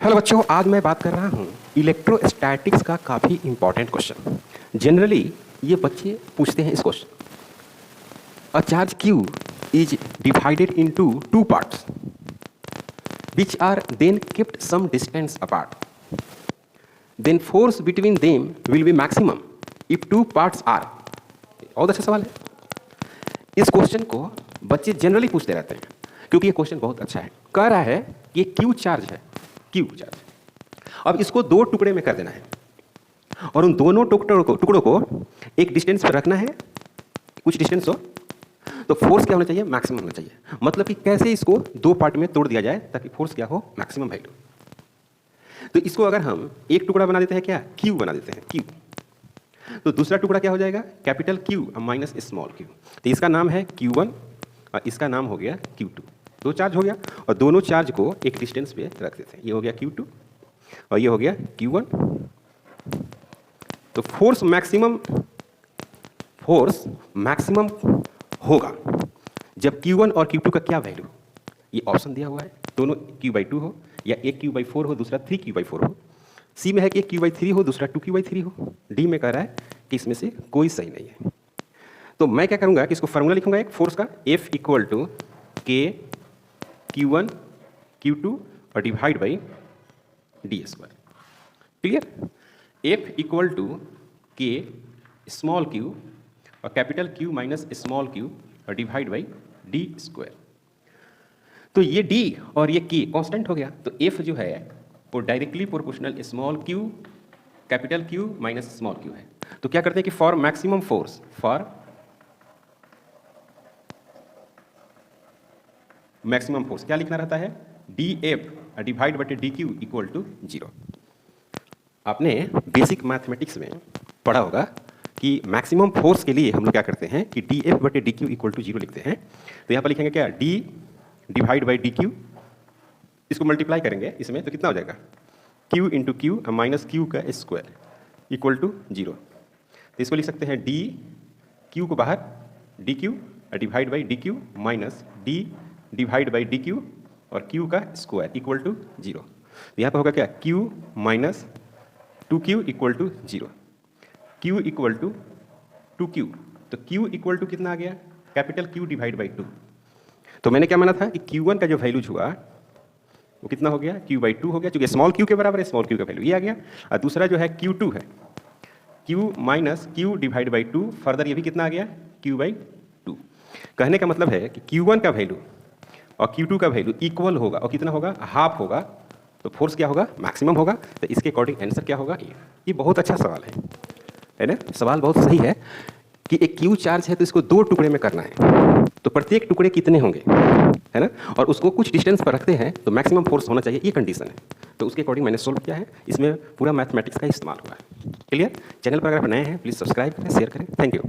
Hello बच्चों, आज मैं बात कर रहा हूँ इलेक्ट्रोस्टैटिक्स का काफ़ी इंपॉर्टेंट क्वेश्चन। जनरली ये बच्चे पूछते हैं इस question, a charge Q is divided into two parts which are then kept some distance apart. Then force between them will be maximum if two parts are. बहुत अच्छा सवाल है। इस क्वेश्चन को बच्चे जनरली पूछते रहते हैं क्योंकि ये क्वेश्चन बहुत अच्छा है। कह रहा है कि ये Q चार्ज है, Q चार्ज। अब इसको दो टुकड़े में कर देना है और उन दोनों टुकड़ों को एक डिस्टेंस पर रखना है, कुछ डिस्टेंस हो, तो फोर्स क्या होना चाहिए? मैक्सिमम होना चाहिए। मतलब कि कैसे इसको दो पार्ट में तोड़ दिया जाए ताकि फोर्स क्या हो? Maximum value. तो इसको अगर हम एक टुकड़ा बना देते हैं, क्या Q बना देते हैं, Q, तो दूसरा टुकड़ा क्या हो जाएगा? Capital Q minus small q। तो इसका नाम है Q1 और इसका नाम हो गया Q2। दो चार्ज हो गया और दोनों चार्ज को एक डिस्टेंस पे रख देते हैं। ये हो गया Q2 और ये हो गया Q1। तो फोर्स मैक्सिमम होगा जब Q1 और Q2 का क्या वैल्यू? ये ऑप्शन दिया हुआ है, दोनों Q/2 हो या एक Q/4 हो, दूसरा 3Q/4 हो। C में है कि एक Q/3 हो, दूसरा 2Q/3 हो। D में कह रहा है कि इसमें से कोई सही नहीं है। तो मैं क्या करूंगा कि इसको फार्मूला लिखूंगा एक फोर्स का, F = K Q1 Q2 और divide by D²। Clear? F = K small q और capital Q minus small q और डिवाइड बाई D²। तो ये D और ये K कांस्टेंट हो गया, तो F जो है वो directly proportional small q capital Q minus small q है। तो क्या करते हैं कि फॉर मैक्सिमम फोर्स क्या लिखना रहता है? DF डिवाइड बटे DQ = 0। आपने बेसिक मैथमेटिक्स में पढ़ा होगा कि मैक्सिमम फोर्स के लिए हम लोग क्या करते हैं कि DF बटे DQ = 0 लिखते हैं। तो यहाँ पर लिखेंगे क्या? D डिवाइड बाई DQ, इसको मल्टीप्लाई करेंगे इसमें तो कितना हो जाएगा? Q into Q minus Q का स्क्वायर = 0। तो इसको लिख सकते हैं D Q को बाहर DQ divide by DQ minus D divide by DQ और Q का स्क्वायर = 0। तो यहाँ पर होगा क्या? Q minus 2Q = 0, Q = 2Q। तो Q = कितना आ गया? Capital Q divide by 2। तो मैंने क्या माना था कि Q1 का जो वैल्यू हुआ वो कितना हो गया? Q/2 हो गया, क्योंकि स्मॉल q के बराबर है, स्मॉल q का वैल्यू ये आ गया। और दूसरा जो है Q2 है, Q minus Q divide by 2, further ये भी कितना आ गया? Q/2। कहने का मतलब है कि Q1 का वैल्यू और Q2 का वैल्यू इक्वल होगा और कितना होगा? हाफ होगा। तो फोर्स क्या होगा? मैक्सिमम होगा। तो इसके अकॉर्डिंग आंसर क्या होगा? ये बहुत अच्छा सवाल है ना? सवाल बहुत सही है कि एक Q चार्ज है तो इसको दो टुकड़े में करना है, तो प्रत्येक टुकड़े कितने होंगे, है ना? और उसको कुछ डिस्टेंस पर रखते हैं तो मैक्सिमम फोर्स होना चाहिए, ये कंडीशन है। तो उसके अकॉर्डिंग मैंने सोल्व किया है, इसमें पूरा मैथमेटिक्स का इस्तेमाल हुआ है। क्लियर? चैनल पर अगर आप नए हैं प्लीज़ सब्सक्राइब करें, शेयर करें। Thank you.